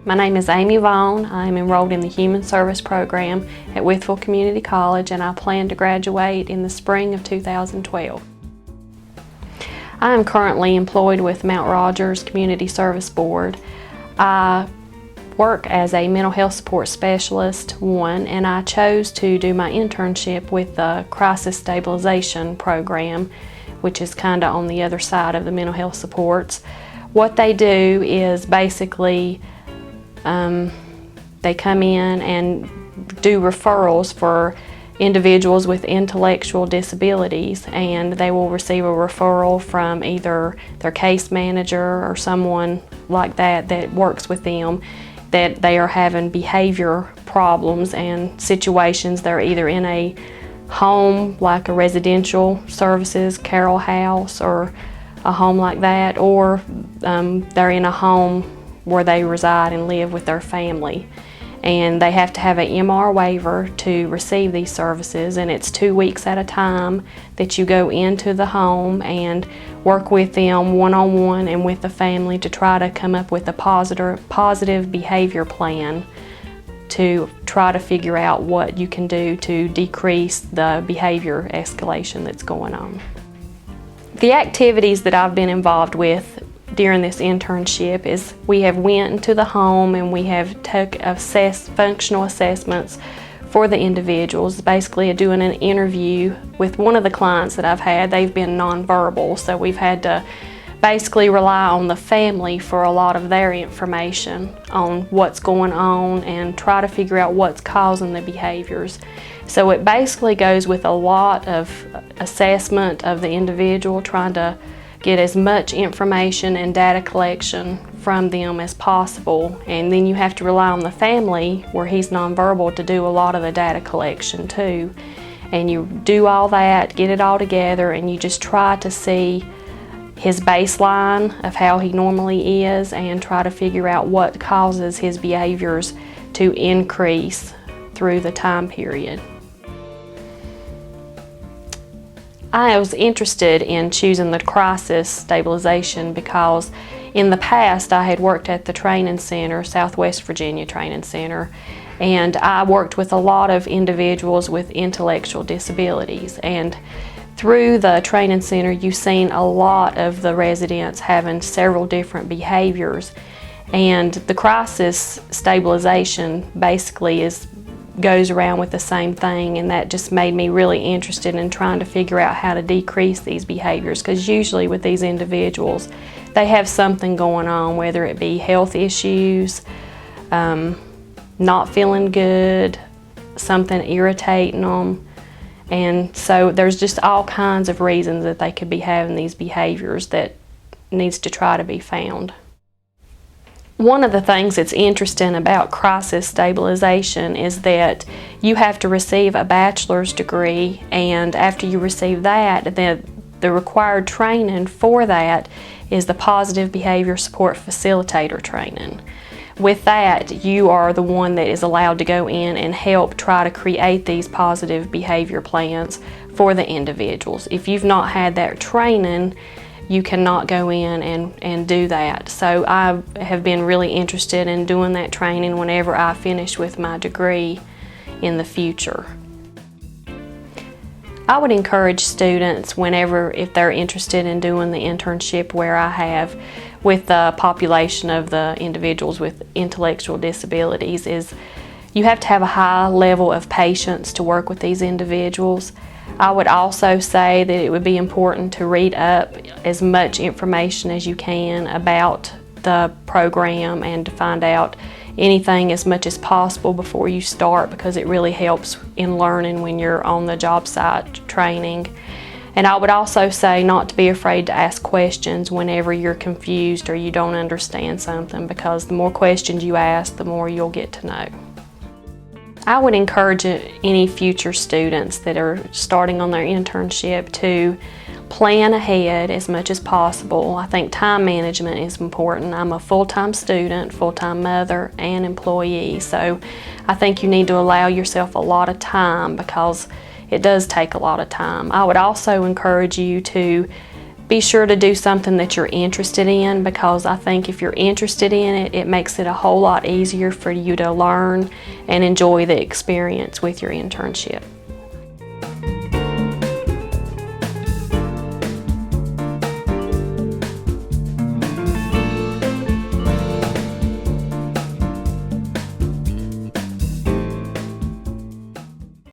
My name is Amy Vaughn. I am enrolled in the Human Service Program at Wytheville Community College, and I plan to graduate in the spring of 2012. I am currently employed with Mount Rogers Community Service Board. I work as a mental health support specialist, and I chose to do my internship with the Crisis Stabilization program, which is kind of on the other side of the mental health supports. What they do is basically they come in and do referrals for individuals with intellectual disabilities, and they will receive a referral from either their case manager or someone like that works with them, that they are having behavior problems and situations. They're either in a home, like a residential services, Carroll House, or a home like that, or they're in a home where they reside and live with their family. And they have to have an MR waiver to receive these services, and it's 2 weeks at a time that you go into the home and work with them one-on-one and with the family to try to come up with a positive behavior plan to try to figure out what you can do to decrease the behavior escalation that's going on. The activities that I've been involved with during this internship is we have went into the home and we have took functional assessments for the individuals, basically doing an interview with one of the clients that I've had. They've been nonverbal, so we've had to basically rely on the family for a lot of their information on what's going on and try to figure out what's causing the behaviors. So it basically goes with a lot of assessment of the individual, trying to get as much information and data collection from them as possible. And then you have to rely on the family, where he's nonverbal, to do a lot of the data collection too. And you do all that, get it all together, and you just try to see his baseline of how he normally is and try to figure out what causes his behaviors to increase through the time period. I was interested in choosing the crisis stabilization because in the past I had worked at the training center, Southwest Virginia Training Center, and I worked with a lot of individuals with intellectual disabilities. And through the training center, you've seen a lot of the residents having several different behaviors, and the crisis stabilization basically goes around with the same thing, and that just made me really interested in trying to figure out how to decrease these behaviors, because usually with these individuals they have something going on, whether it be health issues, not feeling good, something irritating them, and so there's just all kinds of reasons that they could be having these behaviors that needs to try to be found. One of the things that's interesting about crisis stabilization is that you have to receive a bachelor's degree, and after you receive that, the required training for that is the positive behavior support facilitator training. With that, you are the one that is allowed to go in and help try to create these positive behavior plans for the individuals. If you've not had that training, you cannot go in and do that. So I have been really interested in doing that training whenever I finish with my degree in the future. I would encourage students, if they're interested in doing the internship where I have with the population of the individuals with intellectual disabilities, is you have to have a high level of patience to work with these individuals. I would also say that it would be important to read up as much information as you can about the program and to find out anything as much as possible before you start, because it really helps in learning when you're on the job site training. And I would also say not to be afraid to ask questions whenever you're confused or you don't understand something, because the more questions you ask, the more you'll get to know. I would encourage any future students that are starting on their internship to plan ahead as much as possible. I think time management is important. I'm a full-time student, full-time mother, and employee, so I think you need to allow yourself a lot of time, because it does take a lot of time. I would also encourage you to be sure to do something that you're interested in, because I think if you're interested in it, it makes it a whole lot easier for you to learn and enjoy the experience with your internship.